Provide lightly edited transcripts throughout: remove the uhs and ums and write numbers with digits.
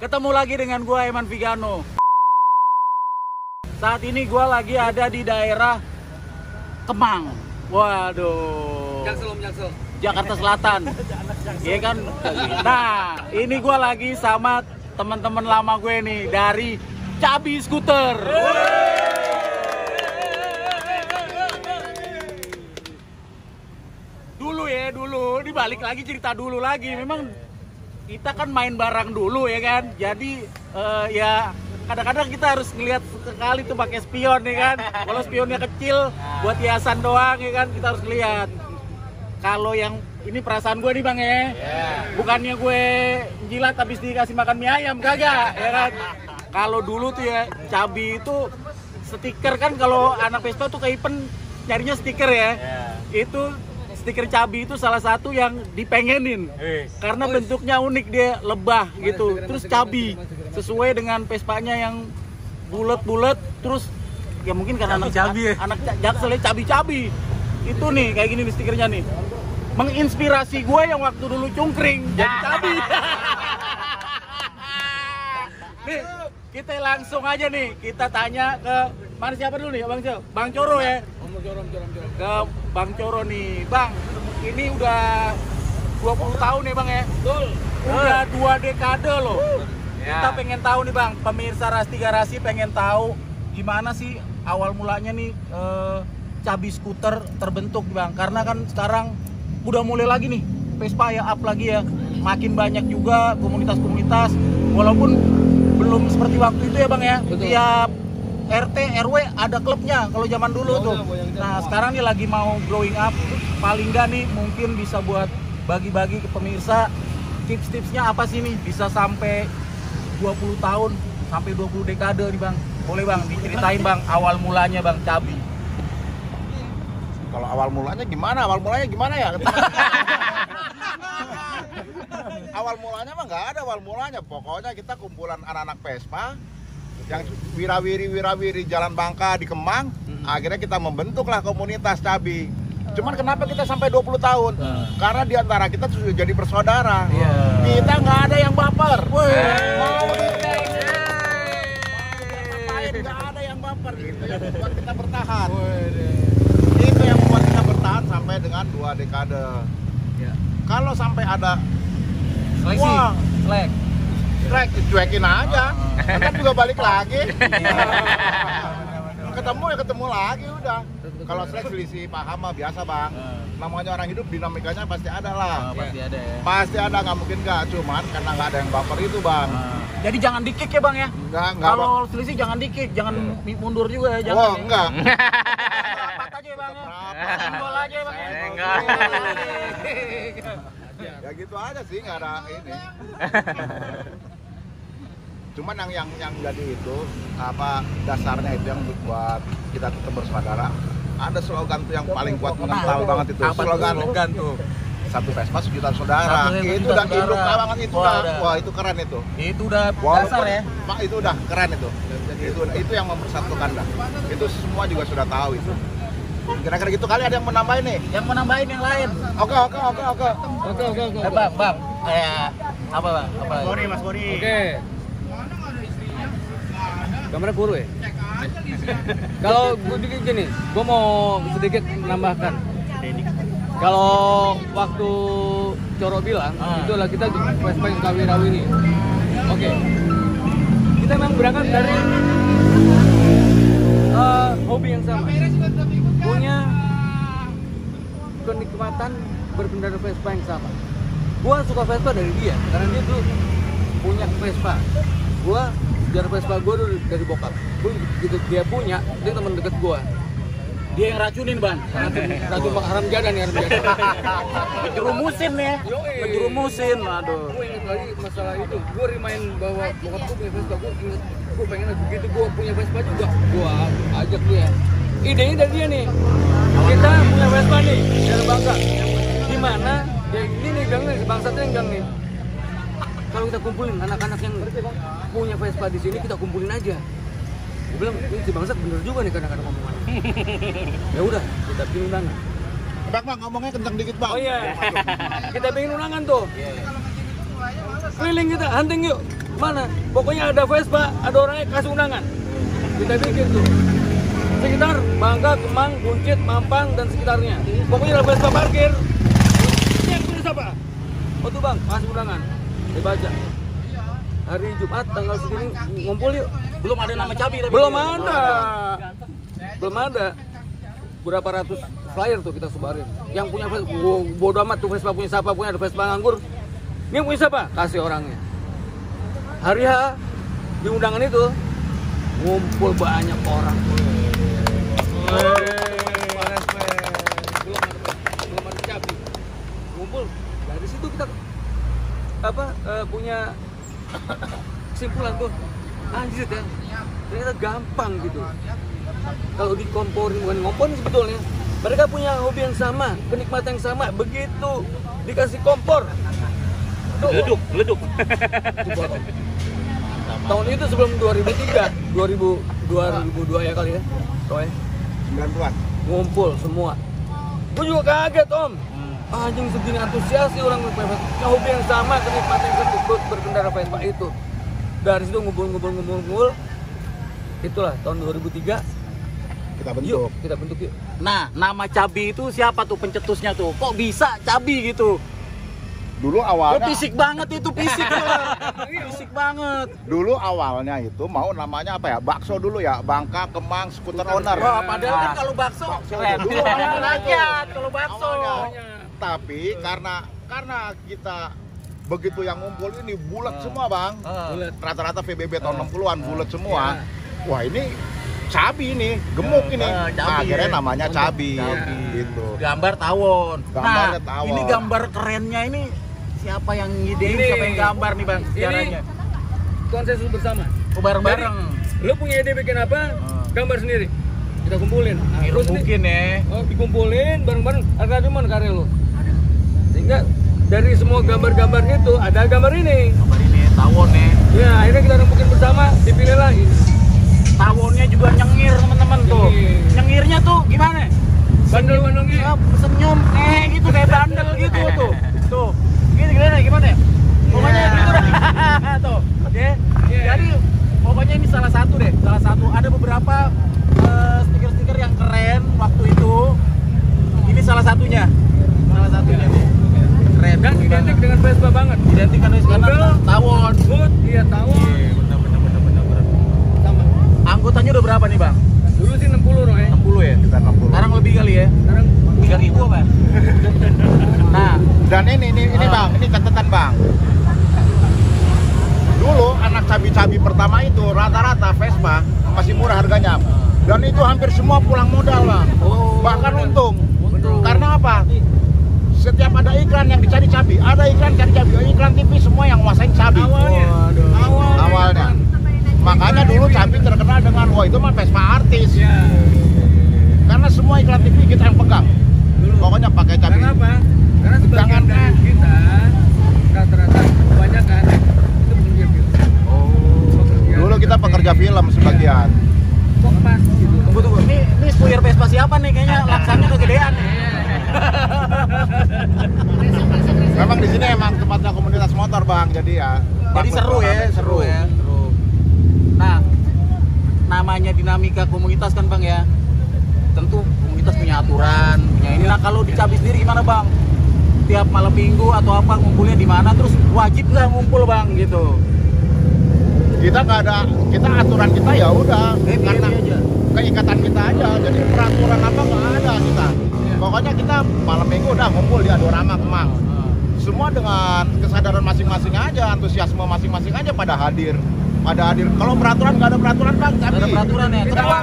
Ketemu lagi dengan gua Eman Vigano. Saat ini gua lagi ada di daerah Kemang. Waduh. Jaksel. Jakarta Selatan. Iya kan? Nah, ini gua lagi sama teman-teman lama gue nih dari Cabi Skuter. Dulu dibalik lagi cerita dulu lagi. Memang kita kan main bareng dulu ya kan. Jadi ya kadang-kadang kita harus ngelihat sekali tuh pakai spion ya kan. Kalau spionnya kecil buat hiasan doang ya kan, kita harus lihat. Kalau yang ini perasaan gue nih Bang ya. Bukannya gue jilat habis dikasih makan mie ayam, kagak ya kan. Kalau dulu tuh ya Cabi itu stiker kan, kalau anak Vespa tuh ke event nyarinya stiker ya. Itu stiker Cabi itu salah satu yang dipengenin karena bentuknya unik, dia lebah gitu. Terus Cabi sesuai dengan Vespanya yang bulat-bulat, terus ya mungkin karena anak Cabi ya. Anak Jaksel Cabi. Itu nih kayak gini nih stikernya nih. Menginspirasi gue yang waktu dulu cungkring jadi Cabi. Nih, kita langsung aja nih, kita tanya ke mana, siapa dulu nih Bang Coro? Bang Coro ya? Ke Bang Coro nih. Bang, ini udah 20 tahun ya Bang ya? Betul. Udah 2 dekade loh. Kita pengen tahu nih Bang, pemirsa Rasti Garasi pengen tahu gimana sih awal mulanya nih Cabi Skuter terbentuk Bang. Karena kan sekarang udah mulai lagi nih Vespa ya, up lagi ya. Makin banyak juga komunitas-komunitas, walaupun belum seperti waktu itu ya Bang ya. Betul. Tiap RT, RW ada klubnya kalau zaman dulu tuh. Nah sekarang nih lagi mau growing up, paling nggak nih mungkin bisa buat bagi-bagi ke pemirsa tips-tipsnya apa sih nih bisa sampai 20 tahun, sampai 20 dekade nih Bang. Boleh Bang diceritain Bang awal mulanya Bang Cabi. Kalau awal mulanya gimana? Ya? Awal mulanya mah nggak ada awal mulanya. Pokoknya kita kumpulan anak-anak Vespa yang wirawiri Jalan Bangka di Kemang. Akhirnya kita membentuklah komunitas Cabi. Cuman kenapa kita sampai 20 tahun? Karena diantara kita sudah jadi bersaudara. Kita nggak ada yang baper. Mau nggak ada yang baper. Itu yang membuat kita bertahan. Itu yang membuat kita bertahan sampai dengan 2 dekade. Kalau sampai ada Slack, cuekin aja. Nanti juga balik lagi. Ketemu lagi udah. Kalau Slack selisih paham mah biasa Bang. Namanya orang hidup, dinamikanya pasti ada lah. Pasti ada ya. Pasti ada, nggak mungkin nggak. Cuman karena nggak ada yang baper itu Bang. Jadi jangan di-kick ya Bang ya? Enggak. Kalau selisih jangan di-kick, jangan mundur juga ya. Jangan. Enggak. Rapat aja Bang ya. Senggol aja Bang ya. Ya gitu aja sih, nggak ada ini. Cuman yang jadi itu apa dasarnya itu yang buat kita tetap bersaudara. Ada slogan tuh yang paling kuat mengenal banget itu. Slogan tuh. Satu Vespa sejuta saudara. Itu udah induk banget itu. Wah, itu keren itu. Itu udah dasar ya. Pak, itu udah keren itu. Itu yang mempersatukan dah. Itu semua juga sudah tahu itu. Kira-kira gitu kali ada yang menambahin nih. Yang menambahin yang lain. Oke. Bang. Apa Bang? Mas Bori. Oke. Kamera guru ya? Kalau gini, gue mau sedikit menambahkan. Kalau waktu Coro bilang, itu adalah kita Vespa yang kawin-kawini. Oke. Kita memang berangkat dari hobi yang sama. Punya kenikmatan berkendara Vespa yang sama. Gua suka Vespa dari dia, karena dia tuh punya Vespa. Gua sejarah Vespa gua dulu dari bokap. Begitu dia punya, dia teman dekat gua. Dia yang racunin Bang. Racun haram jadan ya, haram jadan. Penjerumusin ya. Penjerumusin, aduh. Gue ingat lagi masalah itu. Gue remind bahwa bokap gue punya Vespa. Gue pengen begitu gue punya Vespa juga. Gue ajak dia. Idenya dari dia nih. Kita punya Vespa nih, dari Bangka. Gimana? Ya ini nih gang nih, bangsatnya yang gang nih. Kalau kita kumpulin anak-anak yang punya Vespa di sini, kita kumpulin aja. Gue bilang, ini si bangsat bener juga nih kadang-kadang ngomongan. Ya udah, kita bikin undangan. Bang, ngomongnya kencang dikit Bang. Oh iya, kita bikin undangan tuh. Keliling kita, hunting yuk. Mana? Pokoknya ada Vespa, ada orangnya kasih undangan. Kita bikin tuh. Sekitar Bangka, Kemang, Buncit, Mampang, dan sekitarnya. Pokoknya ada Vespa parkir. Ini yang tulis apa? Oh tuh bang, kasih undangan. Dibaca. Hari Jumat tanggal segini ngumpul yuk. Belum ada nama Cabi tapi. Belum ada. Belum ada. Berapa ratus flyer tuh kita sebarin. Yang punya Vespa, bodo amat tuh Vespa punya siapa, punya ada Vespa nganggur. Ini yang punya siapa? Kasih orangnya. Hari H di undangan itu ngumpul banyak orang. Belum ada Cabi. Ngumpul. Dari situ kita punya kesimpulan tuh. Anjir ya. Ternyata gampang gitu. Kalau dikomporin, bukan ngomporin sebetulnya. Mereka punya hobi yang sama, kenikmatan yang sama. Begitu dikasih kompor, Leduk. tahun itu sebelum 2003, 2002 ya kali ya, Roy. 90-an. Ngumpul semua. Gue juga kaget om. Anjing segini antusias sih orang Vespa. Punya hobi yang sama, kenikmatan yang berkendara Vespa itu. Dari situ ngumpul. Itulah tahun 2003. Kita bentuk. Yuk, kita bentuk yuk. Nah, nama Cabi itu siapa tuh pencetusnya tuh? Kok bisa Cabi gitu? Dulu Oh, awalnya fisik banget itu, fisik fisik banget. Dulu awalnya itu mau namanya apa ya? Bakso dulu ya, Bangka, Kemang, Skuter Owner. Wah, padahal kan kalau bakso keren. dulu Rakyat kalau bakso. Awalnya. Tapi karena kita begitu yang ngumpul ini bulat semua bang, Bulat. rata-rata VBB tahun 60-an bulat semua. Wah ini Cabi ini, gemuk ini. Cabi, Akhirnya ya. namanya Cabi. Cabi. Gitu. Gambar tawon. Gambarnya Nah, tawon. ini gambar kerennya ini siapa yang ngidein, Ini. siapa yang gambar nih bang sejarahnya? Konsensus bersama. Oh, bareng-bareng. Lu punya ide bikin apa? Gambar sendiri. Kita kumpulin. Terus mungkin ya. Oh, dikumpulin bareng-bareng. Harga cuma karya lu. Sehingga dari semua gambar-gambar itu ada gambar ini. Gambar ini tawon ya. Ya, akhirnya kita rembukin bersama, dipilih lagi. Tawonnya juga nyengir teman-teman tuh. Nyengir. Nyengirnya tuh gimana? Bandel-bandel gitu. Ya, senyum gitu kayak bandel gitu tuh. Tuh. Gimana ya? Pokoknya gitu dah. Tuh. Ya. Jadi pokoknya ini salah satu deh. Salah satu ada beberapa stiker-stiker yang keren waktu itu. Ini salah satunya. Salah satunya nih. Keren. Dan identik dengan Vespa banget. Identik kan karena tawon. Good, iya tawon. Bener. Sama. Anggotanya udah berapa nih bang? Dulu sih 60 Roy. 60 ya? Kita 60. Sekarang lebih kali ya? Sekarang 3.000 apa? Nah, Dan ini bang, ini catatan bang. Dulu anak cabi-cabi pertama itu rata-rata Vespa masih murah harganya. Dan itu hampir semua pulang modal bang. Bahkan untung. Karena apa? Setiap ada iklan yang dicari cabi, ada iklan cari cabi, iklan TV semua yang nguasain cabi. Awalnya. Makanya dulu cabi terkenal dengan wah itu mah Vespa artis. ya. Karena semua iklan TV kita yang pegang. Pokoknya pakai cabi. Karena apa? Karena sebagian Jangan, dari kita rata-rata kebanyakan itu pekerja film. Dulu kita pekerja film sebagian. Kok pas gitu. tunggu. Ini spuyer Vespa siapa nih? Kayaknya laksanya kegedean nih. Memang di sini emang tempatnya komunitas motor bang, jadi ya. Jadi bagus seru banget, ya, seru. Nah, namanya dinamika komunitas kan bang ya. Tentu komunitas punya aturan, punya ini. Nah kalau di Cabi sendiri gimana bang? Tiap malam minggu atau apa ngumpulnya di mana? Terus wajib nggak ngumpul bang gitu? Kita nggak ada, kita aturan kita ya udah karena aja. keikatan kita aja. Jadi peraturan apa nggak ada kita. Pokoknya kita malam minggu udah ngumpul di Adorama Kemang. Semua dengan kesadaran masing-masing aja, antusiasme masing-masing aja pada hadir. Kalau peraturan nggak ada peraturan bang, tapi Ada peraturan ya. Kita Ketua.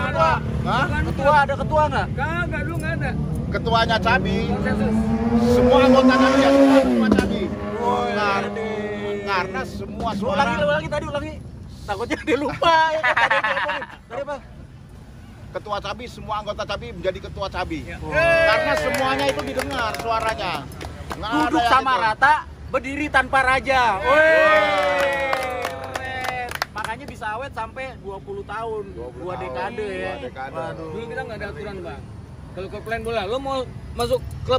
Hah? Ketua ada ketua nggak? Kagak dulu nggak ada. Ketuanya Cabi, Konsensus. semua anggota Cabi ya, semua ketua Cabi. Oh, Karena semua ulangi tadi. Takutnya dia lupa. Ya, kan? Tadi apa? Ketua Cabi, semua anggota Cabi menjadi ketua Cabi. Karena semuanya itu didengar suaranya. Nggak ada Duduk yang sama itu. rata, berdiri tanpa raja. Wih. Makanya bisa awet sampai 20 tahun, 2 dekade ya. Dua dekade. Waduh. Dulu kita nggak ada aturan bang. Kalau ke plan bola, lo mau masuk klub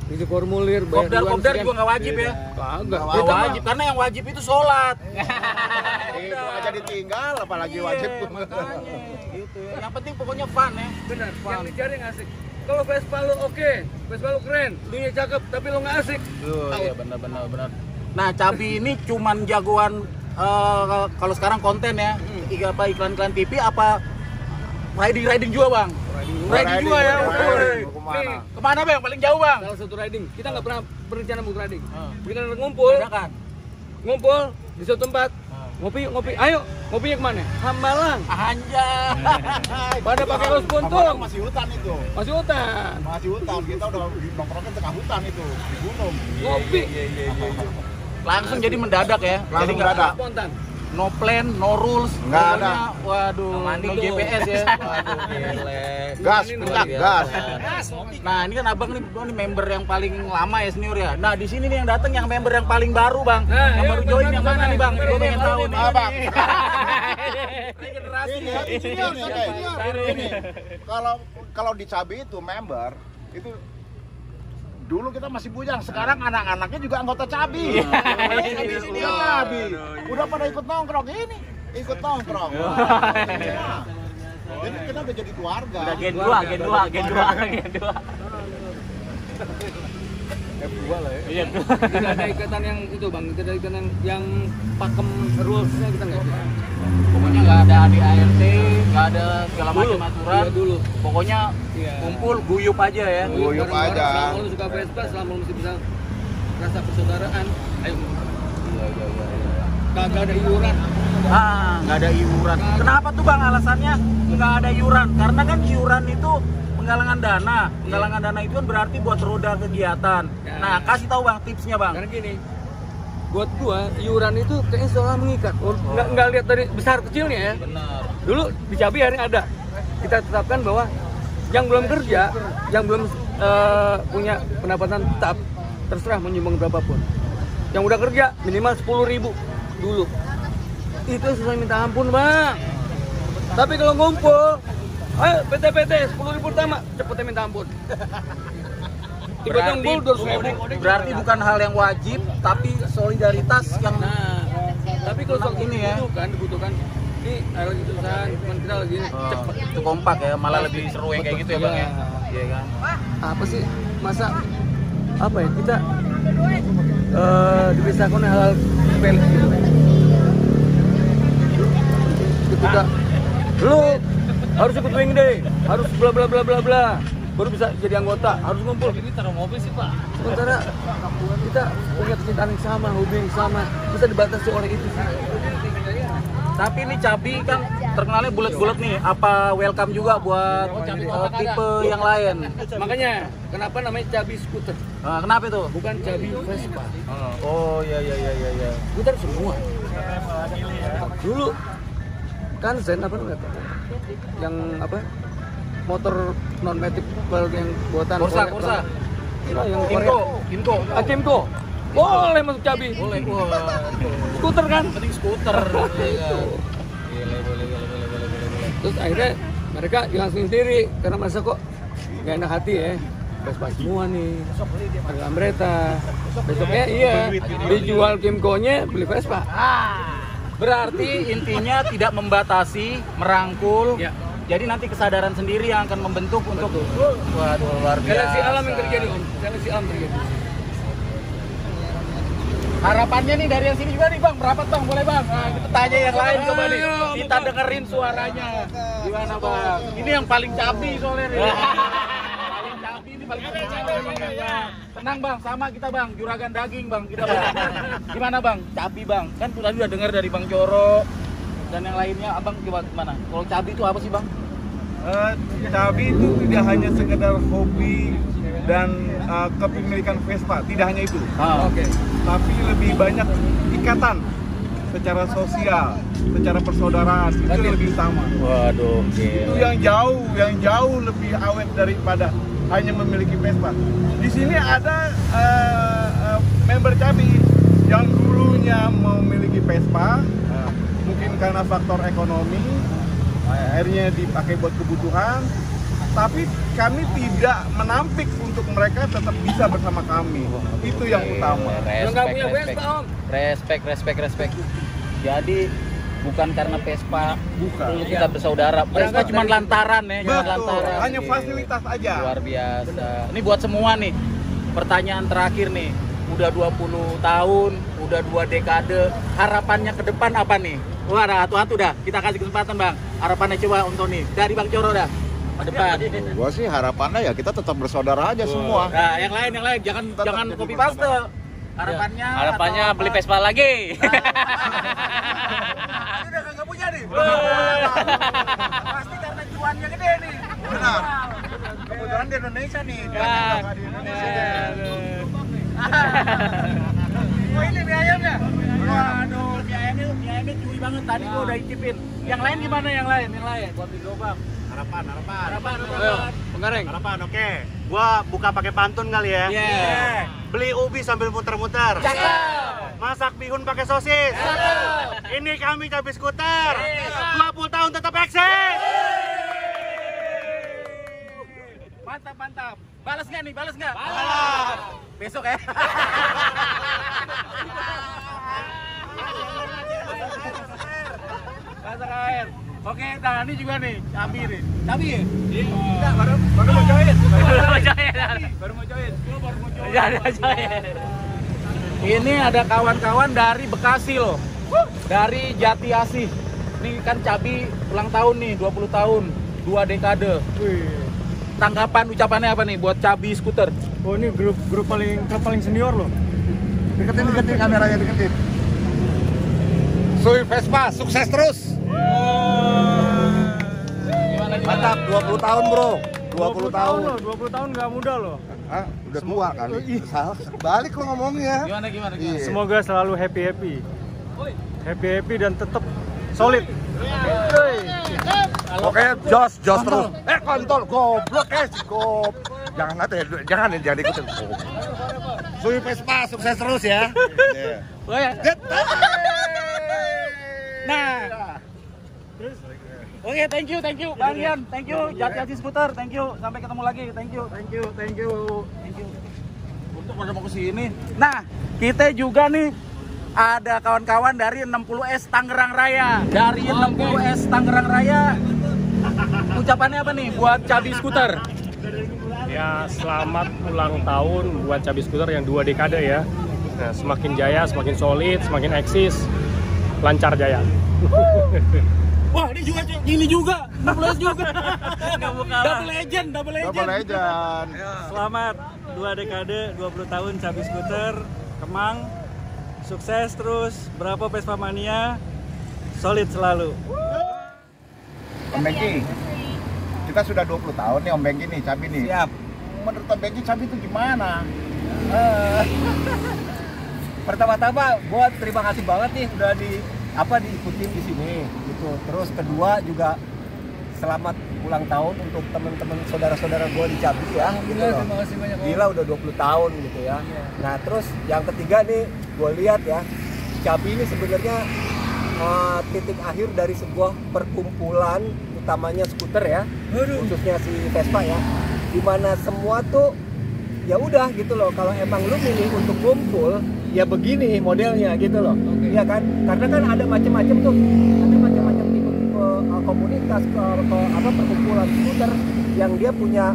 Isi formulir, bayar duluan Kopdar sekian. juga nggak wajib ya? Kagak. Nggak Kita mah- wajib, karena yang wajib itu sholat. Itu aja ditinggal, apalagi wajib. Iya, makanya, gitu ya. Yang penting pokoknya fun ya. Benar, yang dicari yang asik. Kalau Vespa lu oke, Vespa lu keren, lu cakep, tapi lu nggak asik. Iya benar. Nah, Cabi ini cuman jagoan kalau sekarang konten ya. Apa iklan-iklan TV apa riding juga, Bang? Riding juga ya. Riding. Woi. Kemana? Kemana, Bang? Paling jauh, Bang? Salah satu riding, kita nggak pernah berencana mau riding. Kita ngumpul, Ada kan? ngumpul di suatu tempat, ngopi, ayo, ngopinya kemana? Hambalang. Anjay. Pada pakai kaos Hambalang puntung, masih hutan itu. masih hutan. Masih hutan. Kita udah di nongkrongnya tengah hutan itu, di gunung. Ngopi, Langsung jadi mendadak ya. Langsung Jadi nggak- mendadak. spontan. No plan, no rules. Nggak Pokoknya, ada. Waduh, no tuh. GPS ya. Waduh, gile. Gas, Ini puncak, luar gas. Nah, ini kan Abang nih member yang paling lama ya senior ya. Nah, di sini nih yang datang yang member yang paling baru, Bang. Nah, yang ayo, baru join benar, yang mana benar. nih, Bang? Gue Ini, pengen tahu ini, nih. Abang. Regenerasi. Ini, kalau di Cabi itu member itu dulu kita masih bujang, sekarang anak-anaknya juga anggota Cabi. Di sini ya Cabi. Udah pada ikut nongkrong ini, ikut nongkrong. Semua. Jadi kita udah jadi keluarga. Udah gen 2. F2 lah ya. Iya. Tidak ada ikatan yang itu bang, tidak ada ikatan yang pakem rulesnya kita nggak bisa. Pokoknya nggak ada ADART, nggak ada segala Dulu, macam aturan. iya, dulu. Pokoknya Iya. kumpul guyup aja ya. Guyup Bareng-bareng, aja. Selama lu suka Vespa, selama lu masih bisa rasa persaudaraan, ayo. Kagak ada iuran. Nggak ada iuran. Kenapa tuh, Bang, alasannya nggak ada iuran? Karena kan iuran itu penggalangan dana. Penggalangan dana itu kan berarti buat roda kegiatan. Ya. Nah, kasih tahu, Bang, tipsnya, Bang. Karena gini, buat gua iuran itu kayaknya seolah mengikat. Nggak lihat dari besar kecilnya ya. Benar. Dulu di Cabi hari ada. Kita tetapkan bahwa yang belum kerja, yang belum punya pendapatan tetap, terserah mau nyumbang berapapun. Yang udah kerja minimal 10.000 dulu. Itu susah minta ampun, Bang. Tapi kalau ngumpul, ayo PT 10.000 pertama, cepetnya minta ampun. Tiba-tiba ngumpul 200.000. Berarti bukan hal yang wajib, tapi solidaritas yang Nah, tapi kalau soal ini ya. dibutuhkan. Ini lagi tulisan, cuman kita lagi cepet. itu kompak ya, malah lebih seru yang kayak gitu ya, Bang ya. Iya kan? Apa sih masa apa ya kita dipisahkan hal-hal sepele gitu. Ketika lu harus ikut wing day, harus bla bla bla bla bla, baru bisa jadi anggota, harus ngumpul. Ini taruh mobil sih Pak. Sementara kita punya kecintaan yang sama, hobi yang sama, bisa dibatasi oleh itu sih. Tapi ini Cabi kan terkenalnya bulat-bulat nih. Apa welcome juga buat tipe yang lain? Makanya kenapa namanya Cabi Scooter, Nah, kenapa itu? bukan Cabi Vespa. Oh iya. Scooter semua. Dulu kan Zen apa namanya? Yang apa? Motor non matic yang buatan Corsa. Nah, yang Korea. Kimco. Kimco. Boleh masuk Cabi. Boleh. Skuter kan? Penting skuter. Boleh. Terus akhirnya mereka langsung sendiri karena merasa kok nggak enak hati ya. Vespa semua nih. Ada Lambretta. Besoknya iya dijual Kimco-nya beli Vespa. Berarti intinya tidak membatasi, merangkul. Ya. Jadi nanti kesadaran sendiri yang akan membentuk untuk waduh luar biasa. Seleksi alam yang terjadi Om. Seleksi alam terjadi. Harapannya nih dari yang sini juga nih Bang, merapat Bang, boleh Bang? Nah, kita tanya yang lain coba nih. Kita dengerin suaranya. Gimana Bang? Ini yang paling cabi soalnya nih. Paling cabi ini paling cabi. Tenang Bang, sama kita Bang, juragan daging Bang kita Bang. Gimana Bang? Cabi Bang. Kan tadi udah dengar dari Bang Coro dan yang lainnya. Abang gimana? Kalau cabi itu apa sih Bang? Cabi itu tidak hanya sekedar hobi dan kepemilikan Vespa, tidak hanya itu, Oke. tapi lebih banyak ikatan secara sosial, secara persaudaraan, itu yang lebih utama. Waduh, Itu yang jauh lebih awet daripada hanya memiliki Vespa. Di sini ada member Cabi yang dulunya memiliki Vespa, mungkin karena faktor ekonomi, akhirnya dipakai buat kebutuhan. tapi kami tidak menampik untuk mereka tetap bisa bersama kami. Itu yang utama. Yang nggak punya Vespa, Om. Respect. Jadi bukan karena Vespa, Bukan. dulu kita bersaudara. Vespa cuma lantaran ya, cuma Betul, lantaran. hanya fasilitas aja. Luar biasa. Ini buat semua nih. Pertanyaan terakhir nih. Udah 20 tahun, udah 2 dekade. Harapannya ke depan apa nih? Wah, ada atu-atu dah. Kita kasih kesempatan, Bang. Harapannya coba untuk nih dari Bang Coro dah. Ke depan. Gua sih harapannya ya kita tetap bersaudara aja semua. Nah, yang lain jangan jadi copy bersama. paste. Harapannya Harapannya atau beli apa? Vespa lagi. Ini udah kagak punya nih. Pasti karena cuannya gede nih. Benar. Kebetulan di Indonesia nih. Bang. Di Indonesia. Oh, ini mie ayamnya. Waduh, mie ayamnya cuy banget. Tadi gua udah icipin. Yang lain gimana yang lain? Buat di Gobang. Harapan. Pengareng. Harapan, oke. Gua buka pakai pantun kali ya. Yeah. Beli ubi sambil muter-muter. Cakep. Masak bihun pakai sosis. Ini kami Cabai Skuter. 20 tahun tetap eksis. Mantap. Balas nggak nih? Balas. Besok ya. Masak air. Oke, nah ini juga nih, cabai nih. Cabai ya? Iya. Enggak, baru mau join. Baru mau join. Ini ada kawan-kawan dari Bekasi loh. Dari Jati Asih. Ini kan Cabi ulang tahun nih, 20 tahun, 2 dekade. Tanggapan ucapannya apa nih buat Cabi Skuter? Oh, ini grup paling senior loh. Deketin kameranya, deketin. Sui Vespa, sukses terus. Mantap, 20 tahun bro. 20 tahun. loh, 20 tahun nggak muda loh. Hah? Udah tua kali. Salah. Balik lo ngomongnya. Gimana? Iya. Semoga selalu happy dan tetap solid. Pokoknya jos terus. Kontol goblok jangan ikutin. Sui Vespa sukses terus ya. Oh ya. Nah. Oke, thank you Bang Ian, thank you Jati Asih Skuter, thank you, sampai ketemu lagi, thank you. Untuk pada mau kesini. Nah, kita juga nih ada kawan-kawan dari 60S Tangerang Raya. Dari 60S Tangerang Raya, ucapannya apa nih buat Cabi Skuter? Ya, selamat ulang tahun buat Cabi Skuter yang 2 dekade ya. Nah, semakin jaya, semakin solid, semakin eksis, lancar jaya. Wah, ini juga, 60S juga. Double legend. Selamat 2 dekade, 20 tahun Cabi Skuter, Kemang. Sukses terus, berapa Vespa Mania, solid selalu. Om Bengki, kita sudah 20 tahun nih Om Bengki nih, Cabi nih. Siap. Menurut Om Bengki, Cabi itu gimana? Pertama-tama gua terima kasih banget nih udah diikutin di sini gitu. Terus kedua juga selamat ulang tahun untuk teman-teman saudara-saudara gua di Cabi ya. Gitu loh. Terima kasih banyak. Gila udah 20 tahun gitu ya. Nah, terus yang ketiga nih gua lihat ya, Cabi ini sebenarnya titik akhir dari sebuah perkumpulan utamanya skuter ya. Khususnya si Vespa ya. Dimana semua tuh ya udah gitu loh, kalau emang lu milih untuk kumpul ya begini modelnya gitu loh. Iya kan, karena kan ada macam-macam tuh, ada macam-macam tipe komunitas perkumpulan skuter yang dia punya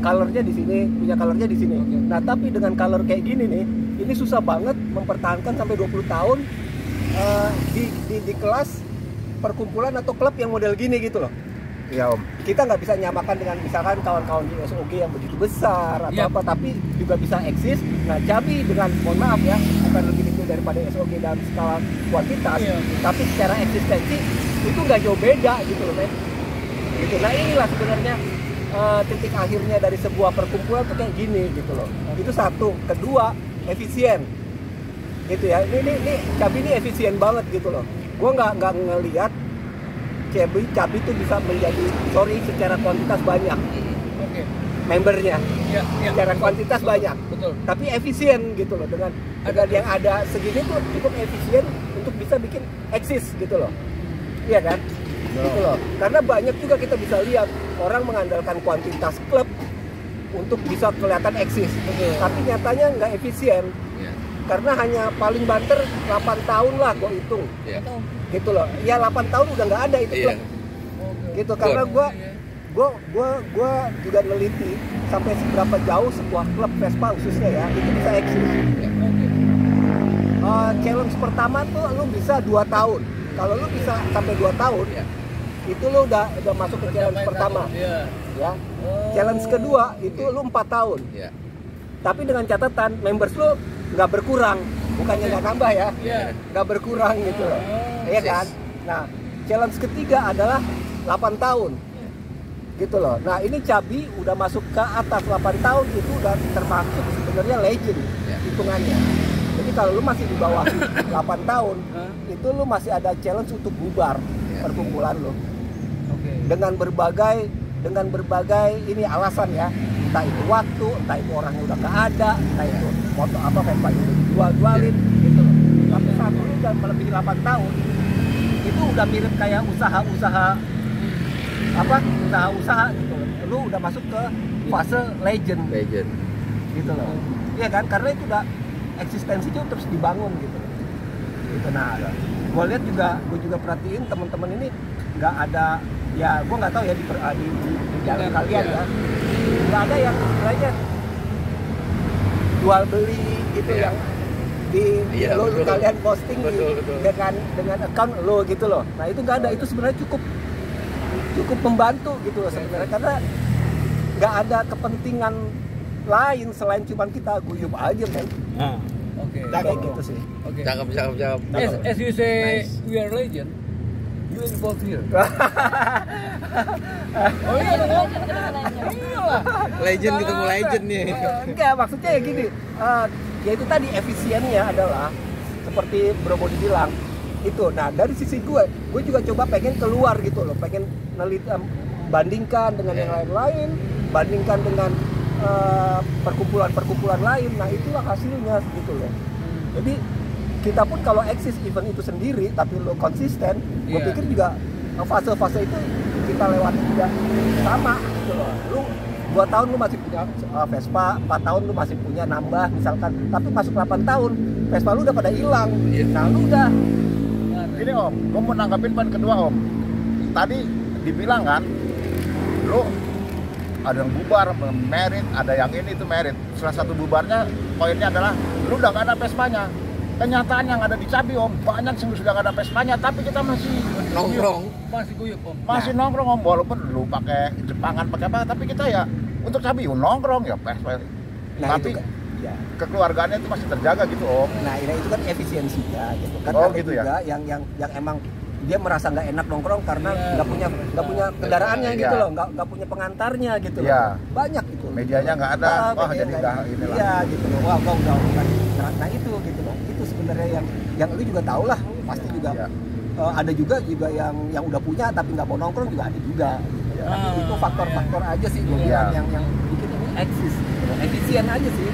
colornya di sini, punya colornya di sini. Nah, tapi dengan color kayak gini nih, ini susah banget mempertahankan sampai 20 tahun di kelas perkumpulan atau klub yang model gini gitu loh. Iya Om. Kita nggak bisa nyamakan dengan misalkan kawan-kawan di SOG yang begitu besar atau apa, tapi juga bisa eksis. Nah, Cabi dengan, mohon maaf ya, bukan lebih kecil daripada SOG dalam skala kuantitas, tapi secara eksistensi itu nggak jauh beda gitu loh, men. Gitu. Nah, inilah sebenarnya titik akhirnya dari sebuah perkumpulan tuh kayak gini gitu loh. Itu satu. Kedua, efisien. Gitu ya. Ini Cabi ini efisien banget gitu loh. Gua nggak ngelihat Cabi itu bisa menjadi secara kuantitas banyak membernya, secara kuantitas banyak, Betul. tapi efisien gitu loh, dengan yang ada segini tuh cukup efisien untuk bisa bikin eksis gitu loh, iya kan? gitu loh. Karena banyak juga kita bisa lihat orang mengandalkan kuantitas klub untuk bisa kelihatan eksis, tapi nyatanya nggak efisien. Karena hanya paling banter 8 tahun lah gue hitung, gitu loh. Ya 8 tahun udah nggak ada itu klub, gitu. Karena gue juga neliti sampai seberapa jauh sebuah klub Vespa khususnya ya itu bisa eksis. Challenge pertama tuh lu bisa 2 tahun. Kalau lu bisa sampai 2 tahun, itu lu udah masuk ke challenge pertama. Ya. Challenge kedua itu lu 4 tahun. Tapi dengan catatan members lu nggak berkurang, bukannya nggak nambah ya, nggak berkurang gitu loh. Iya kan? Nah, challenge ketiga adalah 8 tahun. Gitu loh. Nah, ini Cabi udah masuk ke atas 8 tahun itu udah termasuk sebenarnya legend hitungannya. Jadi kalau lu masih di bawah 8 tahun, itu lu masih ada challenge untuk bubar perkumpulan lu. Dengan berbagai ini alasan ya. Entah itu waktu, entah itu orangnya udah nggak ada, entah itu motor apa Vespa udah dijual-jualin gitu loh. Tapi saat lu udah melebihi 8 tahun, itu udah mirip kayak usaha-usaha gitu loh. Lu udah masuk ke fase legend gitu loh. Iya kan, karena itu udah eksistensinya terus dibangun gitu. Nah, gue juga perhatiin teman-teman ini nggak ada, ya gue nggak tahu ya di jalan kalian ya, nggak ada yang istilahnya jual beli gitu yang di lo kalian posting betul. dengan account lo gitu loh. Nah itu nggak ada, itu sebenarnya cukup membantu gitu loh sebenarnya, karena nggak ada kepentingan lain selain cuman kita guyup aja kan. Kayak gitu sih. Cakep. As you say, we are legend. You involved here. Legend ketemu legend nih. Enggak, maksudnya ya gini. Ya itu tadi efisiennya adalah seperti Bro Bodi bilang itu. Nah dari sisi gue juga coba pengen keluar gitu loh, pengen bandingkan dengan yang lain-lain, bandingkan dengan perkumpulan lain. Nah itulah hasilnya gitu loh. Jadi kita pun kalau eksis event itu sendiri tapi lo konsisten, gue pikir juga fase-fase itu kita lewati juga sama gitu loh. Lu 2 tahun lu masih punya Vespa, 4 tahun lu masih punya nambah misalkan, tapi masuk 8 tahun Vespa lu udah pada hilang. Nah lu udah Gini Om, gue mau nanggapin poin kedua Om. Tadi dibilang kan, lu ada yang bubar, merit, ada yang ini itu merit. Salah satu bubarnya, poinnya adalah lu udah gak ada Vespanya. Kenyataan yang ada di Cabi Om, banyak yang sudah gak ada Vespanya, tapi kita masih nongkrong, masih guyup Om. Masih nongkrong Om, walaupun lu pakai Jepangan, pakai apa, tapi kita ya untuk Cabi nongkrong ya Vespa. Nah, tapi kekeluargaannya itu masih terjaga gitu Om. Nah ini itu kan efisiensinya gitu kan. Oh, ada gitu juga ya? yang emang dia merasa nggak enak nongkrong karena nggak punya kendaraannya gitu loh, nggak punya pengantarnya gitu loh. Banyak gitu. Medianya nggak ada, jadi nggak inilah. Iya gitu loh. Wah gua udah nah itu gitu loh. Itu sebenarnya yang lu juga tahu lah pasti juga. Ada juga yang udah punya tapi nggak mau nongkrong juga ada juga. Tapi itu faktor-faktor aja sih gue bilang yang bikin ini eksis, gitu. Efisien aja sih.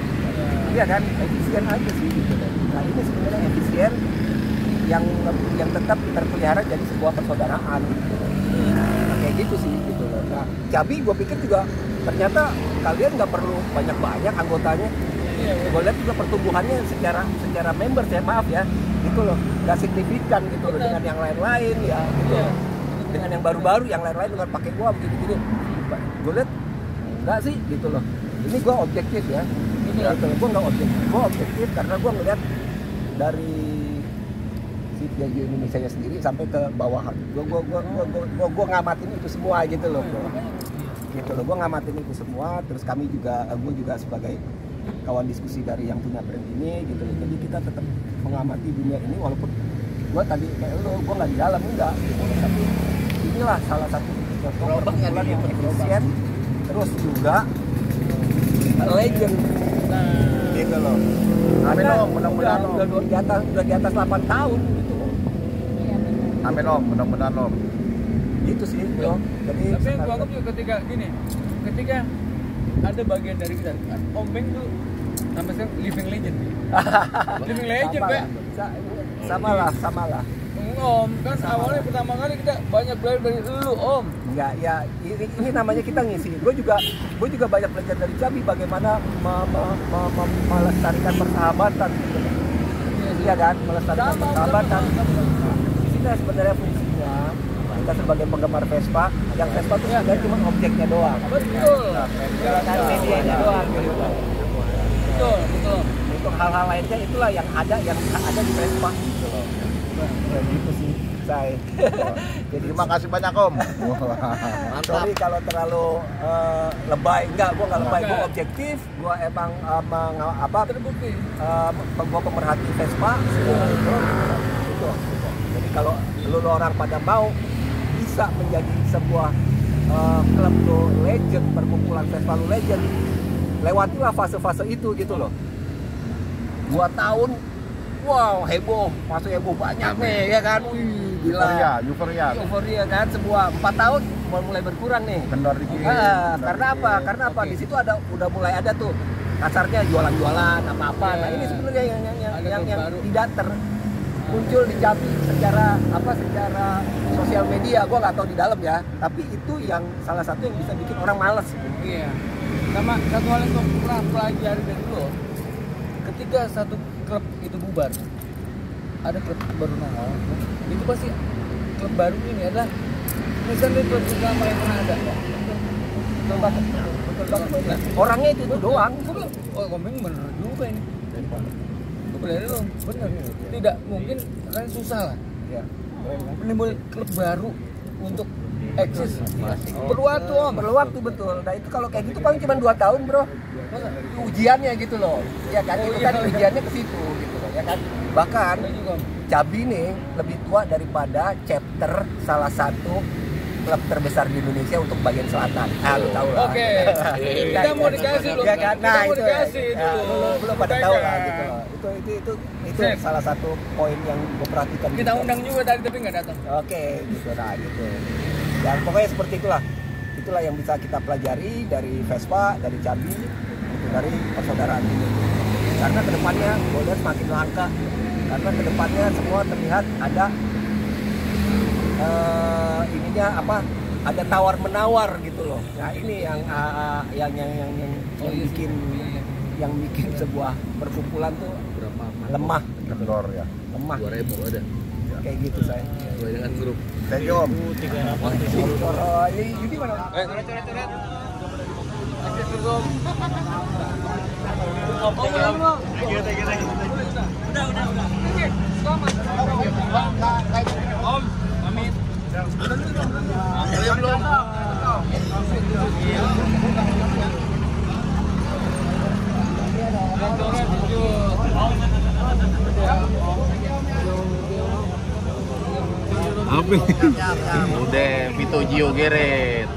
Iya kan, efisien aja sih gitu. Nah ini sebenarnya efisien yang tetap terpelihara jadi sebuah persaudaraan gitu. Nah, kayak gitu sih gitu loh. Nah Cabi gue pikir juga ternyata kalian nggak perlu banyak anggotanya. Gue lihat juga pertumbuhannya secara members ya, maaf ya gitu loh, nggak signifikan gitu loh dengan yang lain-lain ya gitu. Dengan yang baru-baru, yang lain-lain dengan pakai gua begini-gini. Gue lihat enggak sih gitu loh. Ini gua objektif ya. Gitu loh. Gua enggak objektif. Gua objektif karena gua ngeliat dari si Piaggio Indonesia sendiri sampai ke bawahan. Gua ngamatin itu semua gitu loh. Gitu loh. Gua ngamatin itu semua, terus kami juga gua juga sebagai kawan diskusi dari yang punya brand ini gitu loh. Jadi kita tetap mengamati dunia ini walaupun gua tadi kayak lo, gua nggak di dalam enggak gitu. Tapi inilah salah satu contoh perkumpulan yang efisien, terus juga legend gitu loh. Amin Om, mudah-mudahan Om. Udah di atas 8 tahun gitu. Amin Om, mudah-mudahan Om. Gitu sih bro. Jadi tapi gua anggap juga ketika ada bagian dari kita, Om Beng tuh sampai sekarang living legend. Living legend Pak. Sama lah. Om, kan awalnya pertama kali kita banyak belajar dari lu, Om. Enggak, ya ini namanya kita ngisi. Gue juga banyak belajar dari Cabi bagaimana melestarikan persahabatan gitu. Iya kan, melestarikan persahabatan. Di sini sebenarnya fungsinya kita sebagai penggemar Vespa, yang Vespa itu sebenarnya cuma objeknya doang. Betul. Kan medianya doang gitu. Betul. Untuk hal-hal lainnya itulah yang ada di Vespa gitu loh. Ya gitu sih, saya. Jadi Terima kasih banyak Om. sorry kalau terlalu lebay. Enggak, gua nggak lebay, gua objektif, gua emang Terbukti. gua pemerhati Vespa itu. Jadi kalau lu orang pada mau bisa menjadi sebuah klub lo legend, perkumpulan Vespa lo legend, lewatilah fase-fase itu gitu loh. 2 tahun, wow, heboh, masuk heboh banyak nih, ya kan? Wih, gila. Euforia kan, sebuah 4 tahun mulai berkurang nih. Kendor dikit. Karena apa? Di situ udah mulai ada tuh kasarnya jualan-jualan apa-apa. Nah ini sebenarnya yang tidak muncul di Cabi secara sosial media. Gua nggak tahu di dalam ya, tapi itu yang salah satu yang bisa bikin orang malas. Iya. Sama satu hal yang gue pernah pelajari dari lo, ketika satu klub itu bubar, ada klub baru nongol, itu pasti klub baru ini adalah misalnya klub pertama yang pernah ada. Betul banget. Nah, Orangnya itu doang. Gue bilang, oh komeng bener juga ini. Gue bilang lo, bener. Tidak mungkin, kan susah lah. Ya. Menimbul klub baru untuk eksis. Perlu waktu Om. Perlu waktu betul. Nah itu kalau kayak gitu paling cuma 2 tahun bro. Ujiannya gitu loh. Ya kan, itu kan ujiannya ke situ gitu loh. Ya kan. Bahkan Cabi nih lebih tua daripada chapter salah satu klub terbesar di Indonesia untuk bagian selatan. Lu tahu lah. Oke. Kita mau dikasih loh. Ya kan. Nah, kita mau itu dikasih ya. Belum pada tahu lah gitu loh. Itu salah satu poin yang gue perhatikan. Kita undang juga tadi tapi nggak datang. Oke, gitu nah gitu. Dan pokoknya seperti itulah. Itulah yang bisa kita pelajari dari Vespa, dari Cabi, itu dari persaudaraan ini. Karena kedepannya gue lihat semakin langka. Karena kedepannya semua terlihat ada ininya apa? Ada tawar menawar gitu loh. Nah ini yang bikin sebuah perkumpulan tuh lemah. Kendor ya. Lemah. 2.000 ada. Kayak gitu saya. Sesuai dengan grup. Thank you Om. Ini mana? Om, pamit. Belum. Apa? Udah Vito Gio Geret.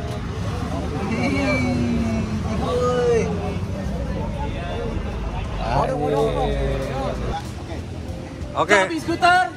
Oke. Skuter.